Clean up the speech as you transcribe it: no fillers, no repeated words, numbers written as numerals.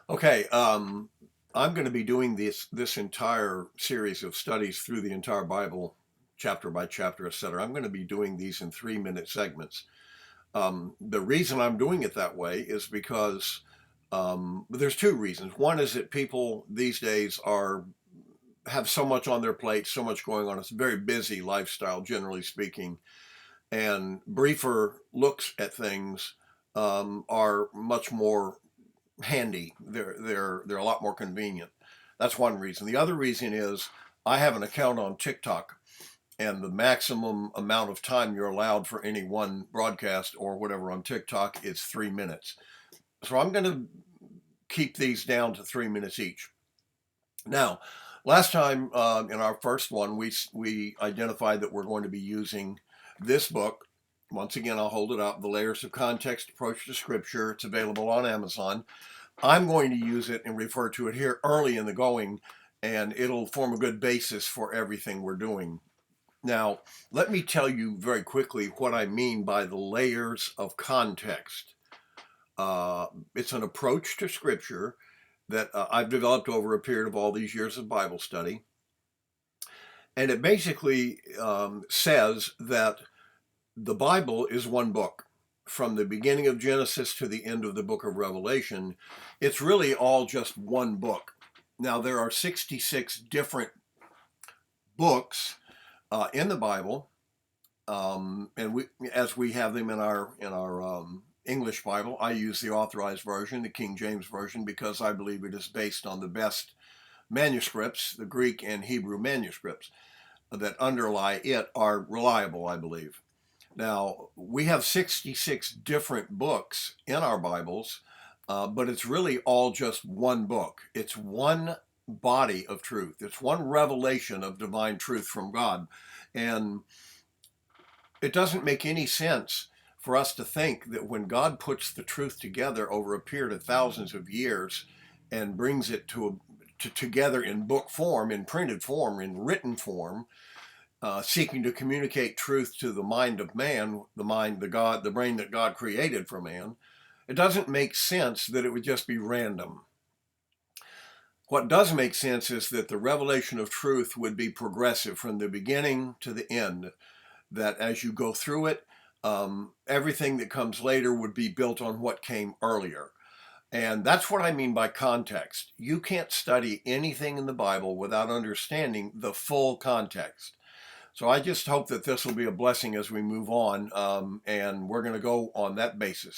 Okay, I'm going to be doing this entire series of studies through the entire Bible, chapter by chapter, etc. I'm going to be doing these in 3-minute segments. The reason I'm doing it that way is because there's two reasons. One is that people these days are have so much on their plate, so much going on. It's a very busy lifestyle, generally speaking, and briefer looks at things are much more handy. They're a lot more convenient. That's one reason. The other reason is I have an account on TikTok, and the maximum amount of time you're allowed for any one broadcast or whatever on TikTok is 3 minutes. So I'm going to keep these down to 3 minutes each. Now, last time in our first one, we identified that we're going to be using this book. Once again, I'll hold it up. The Layers of Context Approach to Scripture. It's available on Amazon. I'm going to use it and refer to it here early in the going, and it'll form a good basis for everything we're doing. Now, let me tell you very quickly what I mean by the layers of context. It's an approach to Scripture that I've developed over a period of all these years of Bible study. And it basically says that the Bible is one book. From the beginning of Genesis to the end of the book of Revelation, it's really all just one book. Now, there are 66 different books in the Bible, and as we have them in our English Bible, I use the Authorized Version, the King James Version, because I believe it is based on the best manuscripts. The Greek and Hebrew manuscripts that underlie it are reliable, I believe. Now, we have 66 different books in our Bibles, but it's really all just one book. It's one body of truth. It's one revelation of divine truth from God. And it doesn't make any sense for us to think that when God puts the truth together over a period of thousands of years and brings it together in book form, in printed form, in written form, seeking to communicate truth to the mind of man, the brain that God created for man, it doesn't make sense that it would just be random. What does make sense is that the revelation of truth would be progressive from the beginning to the end, that as you go through it, everything that comes later would be built on what came earlier. And that's what I mean by context. You can't study anything in the Bible without understanding the full context. So I just hope that this will be a blessing as we move on, and we're going to go on that basis.